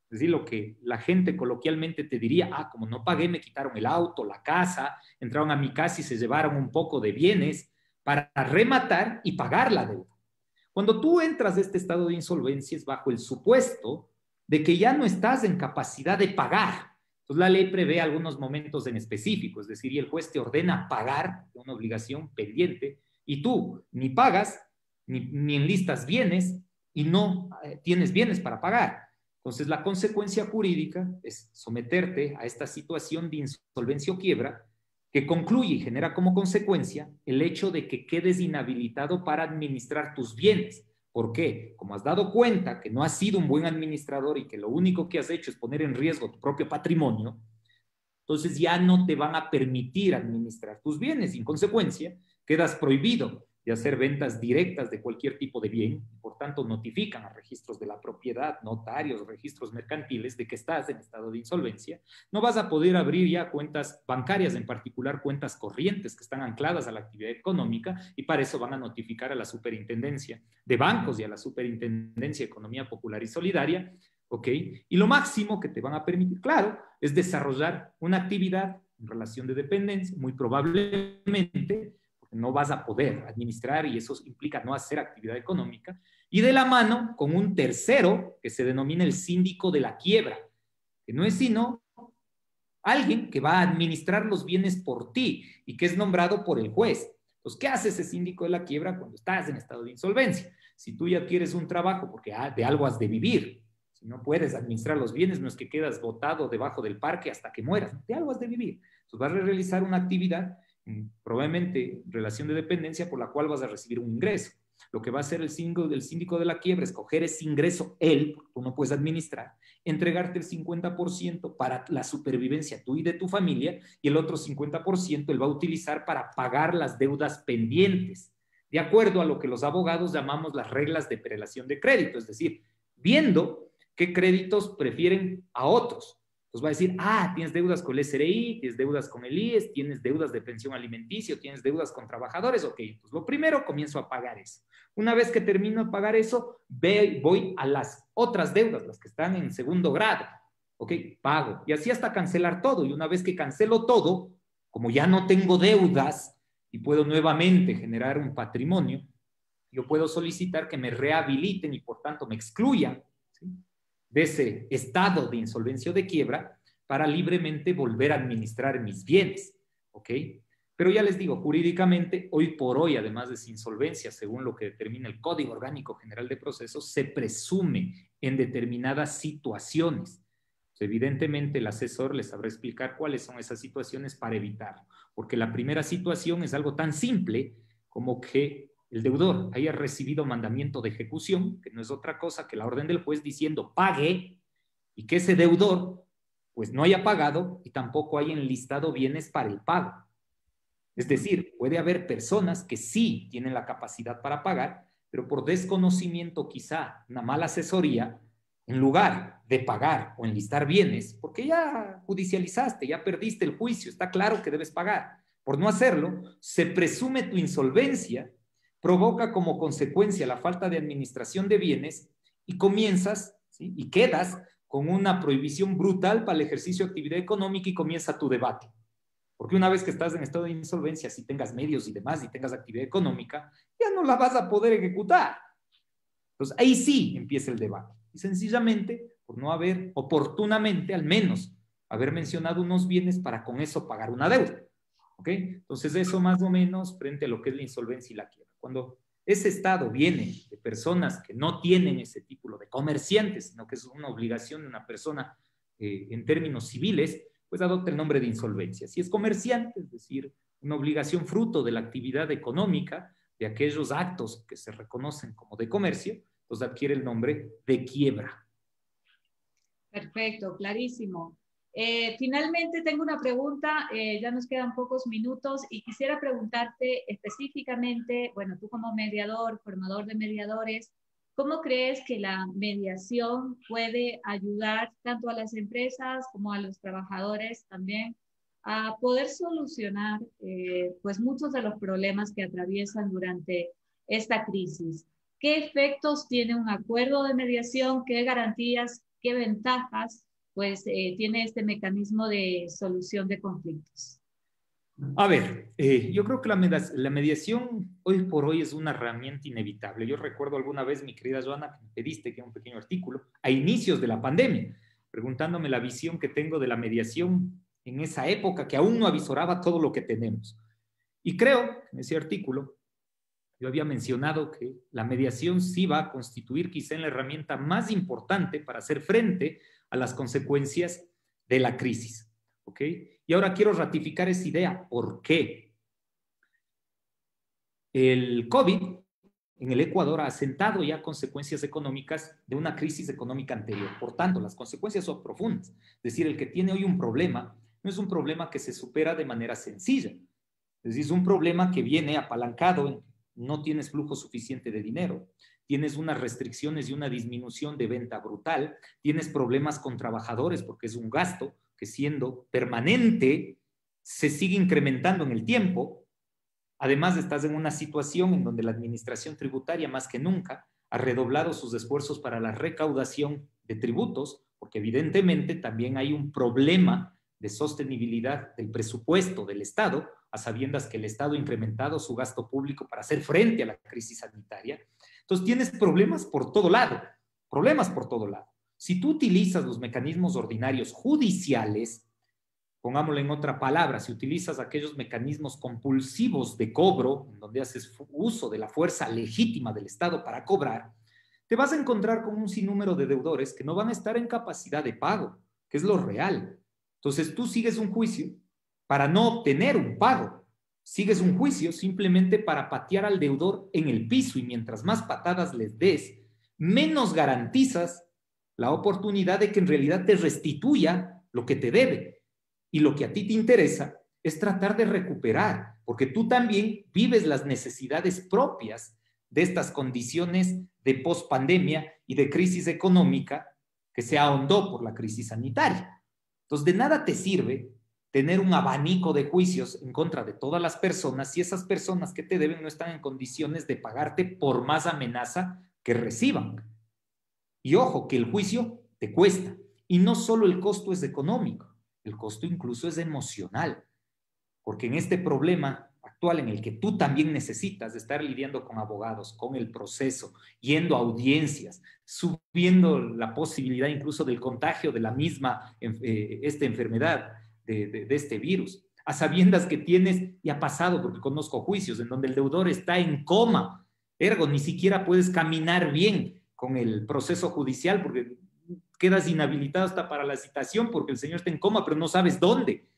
Es decir, lo que la gente coloquialmente te diría, como no pagué, me quitaron el auto, la casa, entraron a mi casa y se llevaron un poco de bienes para rematar y pagar la deuda. Cuando tú entras a este estado de insolvencia es bajo el supuesto de que ya no estás en capacidad de pagar. Entonces la ley prevé algunos momentos en específico, es decir, y el juez te ordena pagar una obligación pendiente y tú ni pagas, ni enlistas bienes y no tienes bienes para pagar. Entonces, la consecuencia jurídica es someterte a esta situación de insolvencia o quiebra que concluye y genera como consecuencia el hecho de que quedes inhabilitado para administrar tus bienes. ¿Por qué? Como has dado cuenta que no has sido un buen administrador y que lo único que has hecho es poner en riesgo tu propio patrimonio, entonces ya no te van a permitir administrar tus bienes y en consecuencia quedas prohibido de hacer ventas directas de cualquier tipo de bien, por tanto notifican a registros de la propiedad, notarios, registros mercantiles de que estás en estado de insolvencia. No vas a poder abrir ya cuentas bancarias, en particular cuentas corrientes que están ancladas a la actividad económica y para eso van a notificar a la Superintendencia de Bancos y a la Superintendencia de Economía Popular y Solidaria, ¿ok? Y lo máximo que te van a permitir, claro, es desarrollar una actividad en relación de dependencia, muy probablemente no vas a poder administrar y eso implica no hacer actividad económica, y de la mano con un tercero que se denomina el síndico de la quiebra, que no es sino alguien que va a administrar los bienes por ti y que es nombrado por el juez. Entonces, ¿qué hace ese síndico de la quiebra cuando estás en estado de insolvencia? Si tú ya quieres un trabajo porque de algo has de vivir, si no puedes administrar los bienes, no es que quedas botado debajo del parque hasta que mueras, de algo has de vivir. Entonces vas a realizar una actividad probablemente relación de dependencia por la cual vas a recibir un ingreso. Lo que va a hacer el síndico de la quiebra es coger ese ingreso él, porque tú no puedes administrar, entregarte el 50% para la supervivencia tú y de tu familia y el otro 50% él va a utilizar para pagar las deudas pendientes, de acuerdo a lo que los abogados llamamos las reglas de prelación de crédito, es decir, viendo qué créditos prefieren a otros. Entonces va a decir, tienes deudas con el SRI, tienes deudas con el IES, tienes deudas de pensión alimenticia, tienes deudas con trabajadores, ok, pues lo primero comienzo a pagar eso. Una vez que termino de pagar eso, voy a las otras deudas, las que están en segundo grado, ok, pago. Y así hasta cancelar todo. Y una vez que cancelo todo, como ya no tengo deudas y puedo nuevamente generar un patrimonio, yo puedo solicitar que me rehabiliten y por tanto me excluyan, ¿sí?, de ese estado de insolvencia o de quiebra para libremente volver a administrar mis bienes, ¿ok? Pero ya les digo, jurídicamente, hoy por hoy, además de insolvencia, según lo que determina el Código Orgánico General de Procesos, se presume en determinadas situaciones. Evidentemente, el asesor les sabrá explicar cuáles son esas situaciones para evitarlo, porque la primera situación es algo tan simple como que el deudor haya recibido mandamiento de ejecución, que no es otra cosa que la orden del juez diciendo pague, y que ese deudor pues no haya pagado y tampoco haya enlistado bienes para el pago. Es decir, puede haber personas que sí tienen la capacidad para pagar, pero por desconocimiento, quizá una mala asesoría, en lugar de pagar o enlistar bienes, porque ya judicializaste, ya perdiste el juicio, está claro que debes pagar. Por no hacerlo, se presume tu insolvencia, provoca como consecuencia la falta de administración de bienes y comienzas, ¿sí? Y quedas con una prohibición brutal para el ejercicio de actividad económica y comienza tu debate. Porque una vez que estás en estado de insolvencia, si tengas medios y demás, y tengas actividad económica, ya no la vas a poder ejecutar. Entonces, ahí sí empieza el debate. Y sencillamente, por no haber oportunamente, al menos, haber mencionado unos bienes para con eso pagar una deuda. ¿Ok? Entonces, eso más o menos frente a lo que es la insolvencia y la quiebra. Cuando ese estado viene de personas que no tienen ese título de comerciantes, sino que es una obligación de una persona en términos civiles, pues adopta el nombre de insolvencia. Si es comerciante, es decir, una obligación fruto de la actividad económica, de aquellos actos que se reconocen como de comercio, pues adquiere el nombre de quiebra. Perfecto, clarísimo. Finalmente tengo una pregunta, ya nos quedan pocos minutos y quisiera preguntarte específicamente, bueno, tú como mediador, formador de mediadores, ¿cómo crees que la mediación puede ayudar tanto a las empresas como a los trabajadores también a poder solucionar pues muchos de los problemas que atraviesan durante esta crisis? ¿Qué efectos tiene un acuerdo de mediación? ¿Qué garantías, qué ventajas pues tiene este mecanismo de solución de conflictos? A ver, yo creo que la mediación hoy por hoy es una herramienta inevitable. Yo recuerdo alguna vez, mi querida Joana, que me pediste que un pequeño artículo a inicios de la pandemia, preguntándome la visión que tengo de la mediación en esa época que aún no avisoraba todo lo que tenemos. Y creo, en ese artículo, yo había mencionado que la mediación sí va a constituir quizá en la herramienta más importante para hacer frente a las consecuencias de la crisis. ¿Ok? Y ahora quiero ratificar esa idea. ¿Por qué? El COVID en el Ecuador ha sentado ya consecuencias económicas de una crisis económica anterior. Por tanto, las consecuencias son profundas. Es decir, el que tiene hoy un problema no es un problema que se supera de manera sencilla. Es decir, es un problema que viene apalancado en no tienes flujo suficiente de dinero, tienes unas restricciones y una disminución de venta brutal, tienes problemas con trabajadores porque es un gasto que siendo permanente se sigue incrementando en el tiempo. Además, estás en una situación en donde la administración tributaria más que nunca ha redoblado sus esfuerzos para la recaudación de tributos, porque evidentemente también hay un problema de sostenibilidad del presupuesto del Estado, a sabiendas que el Estado ha incrementado su gasto público para hacer frente a la crisis sanitaria. Entonces tienes problemas por todo lado, problemas por todo lado. Si tú utilizas los mecanismos ordinarios judiciales, pongámoslo en otra palabra, si utilizas aquellos mecanismos compulsivos de cobro, en donde haces uso de la fuerza legítima del Estado para cobrar, te vas a encontrar con un sinnúmero de deudores que no van a estar en capacidad de pago, que es lo real. Entonces tú sigues un juicio para no obtener un pago, sigues un juicio simplemente para patear al deudor en el piso y mientras más patadas les des, menos garantizas la oportunidad de que en realidad te restituya lo que te debe. Y lo que a ti te interesa es tratar de recuperar, porque tú también vives las necesidades propias de estas condiciones de pospandemia y de crisis económica que se ahondó por la crisis sanitaria. Entonces, de nada te sirve tener un abanico de juicios en contra de todas las personas si esas personas que te deben no están en condiciones de pagarte por más amenaza que reciban. Y ojo, que el juicio te cuesta. Y no solo el costo es económico, el costo incluso es emocional. Porque en este problema actual en el que tú también necesitas de estar lidiando con abogados, con el proceso, yendo a audiencias, subiendo la posibilidad incluso del contagio de la misma esta enfermedad, de este virus, a sabiendas que tienes, y ha pasado porque conozco juicios en donde el deudor está en coma, ergo ni siquiera puedes caminar bien con el proceso judicial porque quedas inhabilitado hasta para la citación porque el señor está en coma, pero no sabes dónde.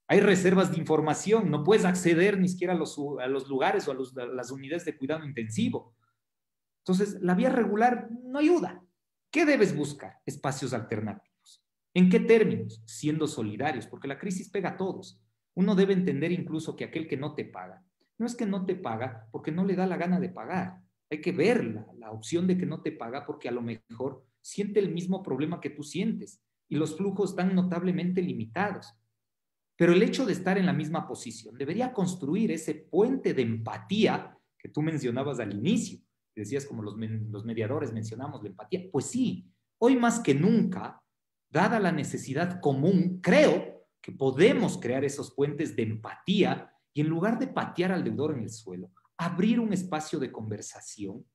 Hay reservas de información, no puedes acceder ni siquiera a los lugares o a las unidades de cuidado intensivo. Entonces, la vía regular no ayuda. ¿Qué debes buscar? Espacios alternativos. ¿En qué términos? Siendo solidarios, porque la crisis pega a todos. Uno debe entender incluso que aquel que no te paga, no es que no te paga porque no le da la gana de pagar. Hay que ver la opción de que no te paga porque a lo mejor siente el mismo problema que tú sientes y los flujos están notablemente limitados. Pero el hecho de estar en la misma posición debería construir ese puente de empatía que tú mencionabas al inicio, decías como los mediadores, mencionamos la empatía. Pues sí, hoy más que nunca, dada la necesidad común, creo que podemos crear esos puentes de empatía y en lugar de patear al deudor en el suelo, abrir un espacio de conversación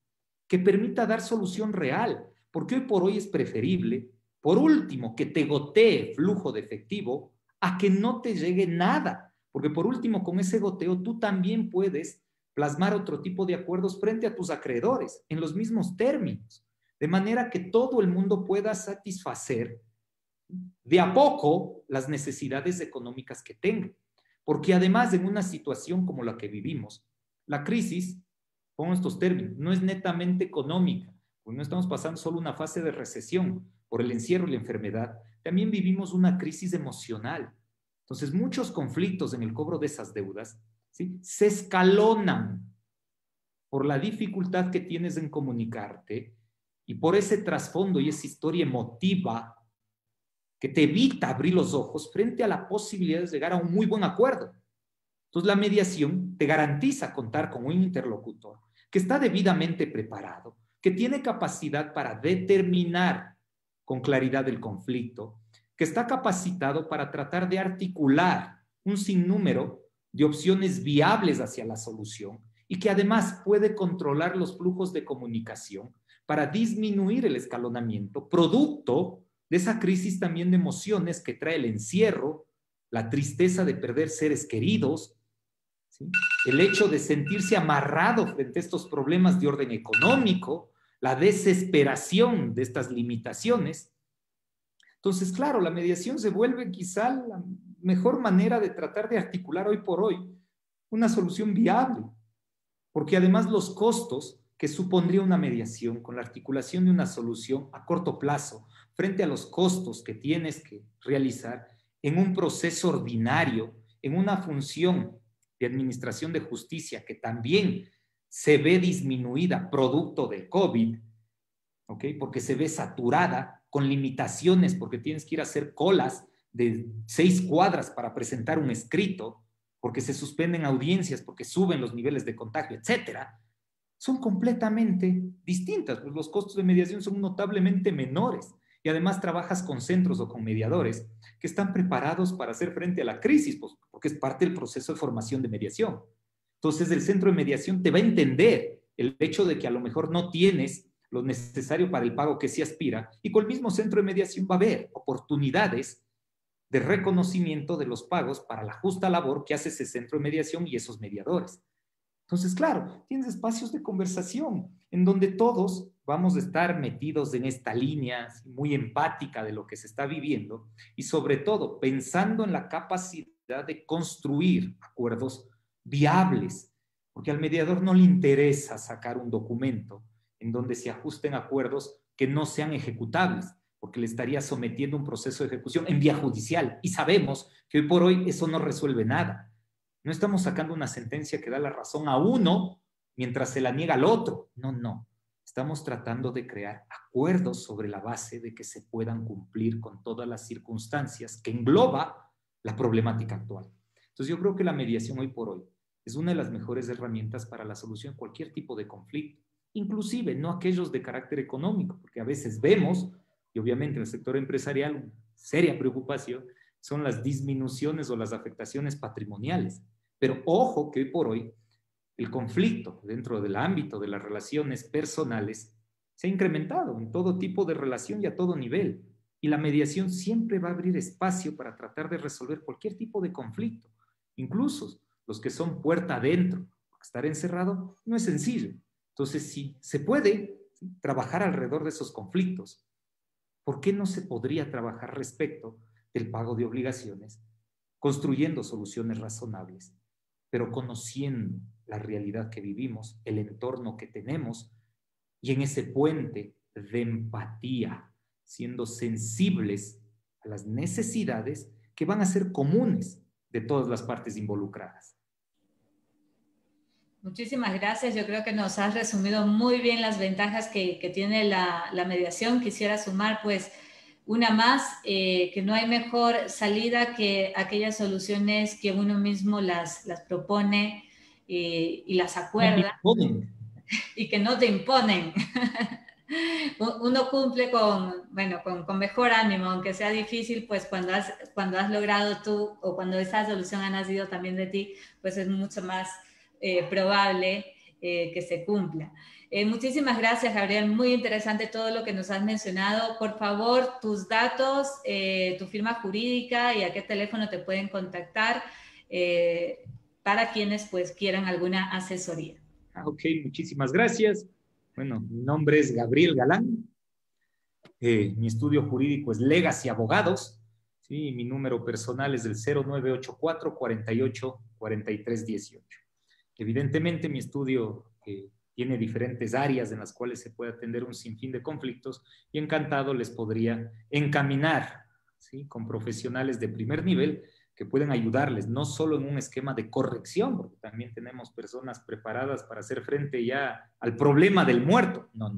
que permita dar solución real, porque hoy por hoy es preferible, por último, que te gotee flujo de efectivo a que no te llegue nada, porque por último, con ese goteo tú también puedes plasmar otro tipo de acuerdos frente a tus acreedores en los mismos términos, de manera que todo el mundo pueda satisfacer de a poco las necesidades económicas que tenga. Porque además, en una situación como la que vivimos, la crisis, pongo estos términos, no es netamente económica, porque no estamos pasando solo una fase de recesión por el encierro y la enfermedad, también vivimos una crisis emocional. Entonces, muchos conflictos en el cobro de esas deudas, ¿sí?, se escalonan por la dificultad que tienes en comunicarte y por ese trasfondo y esa historia emotiva que te evita abrir los ojos frente a la posibilidad de llegar a un muy buen acuerdo. Entonces, la mediación te garantiza contar con un interlocutor que está debidamente preparado, que tiene capacidad para determinar con claridad el conflicto, que está capacitado para tratar de articular un sinnúmero de opciones viables hacia la solución y que además puede controlar los flujos de comunicación para disminuir el escalonamiento, producto de esa crisis también de emociones que trae el encierro, la tristeza de perder seres queridos, ¿sí?, el hecho de sentirse amarrado frente a estos problemas de orden económico, la desesperación de estas limitaciones. Entonces, claro, la mediación se vuelve quizá la mejor manera de tratar de articular hoy por hoy una solución viable, porque además los costos que supondría una mediación con la articulación de una solución a corto plazo frente a los costos que tienes que realizar en un proceso ordinario, en una función de administración de justicia que también se ve disminuida producto del COVID, ¿ok?, porque se ve saturada con limitaciones, porque tienes que ir a hacer colas de 6 cuadras para presentar un escrito, porque se suspenden audiencias, porque suben los niveles de contagio, etcétera, son completamente distintas. Pues los costos de mediación son notablemente menores y además trabajas con centros o con mediadores que están preparados para hacer frente a la crisis, pues, porque es parte del proceso de formación de mediación. Entonces el centro de mediación te va a entender el hecho de que a lo mejor no tienes lo necesario para el pago que se aspira y con el mismo centro de mediación va a haber oportunidades de reconocimiento de los pagos para la justa labor que hace ese centro de mediación y esos mediadores. Entonces, claro, tienes espacios de conversación en donde todos vamos a estar metidos en esta línea muy empática de lo que se está viviendo y sobre todo pensando en la capacidad de construir acuerdos viables, porque al mediador no le interesa sacar un documento en donde se ajusten acuerdos que no sean ejecutables, porque le estaría sometiendo un proceso de ejecución en vía judicial y sabemos que hoy por hoy eso no resuelve nada. No estamos sacando una sentencia que da la razón a uno mientras se la niega al otro. No, no. Estamos tratando de crear acuerdos sobre la base de que se puedan cumplir con todas las circunstancias que engloba la problemática actual. Entonces yo creo que la mediación hoy por hoy es una de las mejores herramientas para la solución de cualquier tipo de conflicto, inclusive no aquellos de carácter económico, porque a veces vemos, y obviamente en el sector empresarial, una seria preocupación son las disminuciones o las afectaciones patrimoniales. Pero ojo que hoy por hoy el conflicto dentro del ámbito de las relaciones personales se ha incrementado en todo tipo de relación y a todo nivel. Y la mediación siempre va a abrir espacio para tratar de resolver cualquier tipo de conflicto, incluso los que son puerta adentro, porque estar encerrado no es sencillo. Entonces, si se puede, ¿sí?, trabajar alrededor de esos conflictos, ¿por qué no se podría trabajar respecto del pago de obligaciones, construyendo soluciones razonables, pero conociendo la realidad que vivimos, el entorno que tenemos, y en ese puente de empatía, siendo sensibles a las necesidades que van a ser comunes de todas las partes involucradas? Muchísimas gracias. Yo creo que nos has resumido muy bien las ventajas que tiene la mediación. Quisiera sumar, pues, una más, que no hay mejor salida que aquellas soluciones que uno mismo las propone y las acuerda. y que no te imponen. Uno cumple con mejor ánimo, aunque sea difícil, pues cuando has logrado tú o cuando esa solución ha nacido también de ti, pues es mucho más probable que se cumpla. Muchísimas gracias, Gabriel. Muy interesante todo lo que nos has mencionado. Por favor, tus datos, tu firma jurídica y a qué teléfono te pueden contactar para quienes pues quieran alguna asesoría. Ok, muchísimas gracias. Bueno, mi nombre es Gabriel Galán. Mi estudio jurídico es Legacy Abogados. ¿Sí? Mi número personal es el 0984 48 43 18. Evidentemente, mi estudio tiene diferentes áreas en las cuales se puede atender un sinfín de conflictos y encantado les podría encaminar, ¿sí?, con profesionales de primer nivel que pueden ayudarles, no solo en un esquema de corrección, porque también tenemos personas preparadas para hacer frente ya al problema del muerto, no,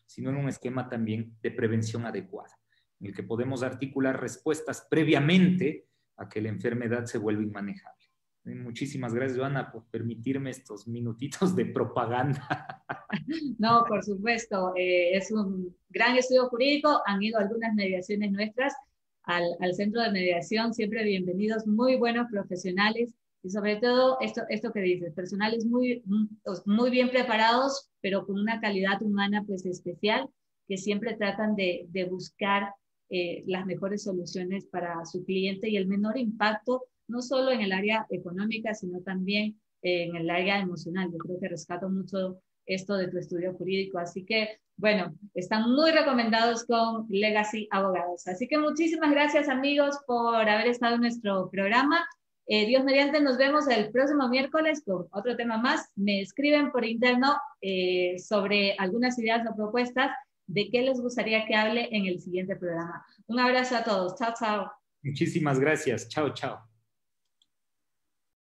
sino en un esquema también de prevención adecuada, en el que podemos articular respuestas previamente a que la enfermedad se vuelva inmanejable. Muchísimas gracias, Joana, por permitirme estos minutitos de propaganda. No, por supuesto, es un gran estudio jurídico, han ido algunas mediaciones nuestras al centro de mediación, siempre bienvenidos, muy buenos profesionales y sobre todo esto que dices, personales muy bien preparados, pero con una calidad humana pues especial, que siempre tratan de buscar las mejores soluciones para su cliente y el menor impacto, no solo en el área económica, sino también en el área emocional. Yo creo que rescato mucho esto de tu estudio jurídico. Así que, bueno, están muy recomendados con Legacy Abogados. Así que muchísimas gracias, amigos, por haber estado en nuestro programa. Dios mediante, nos vemos el próximo miércoles con otro tema más. Me escriben por interno sobre algunas ideas o propuestas de qué les gustaría que hable en el siguiente programa. Un abrazo a todos. Chao, chao. Muchísimas gracias. Chao, chao.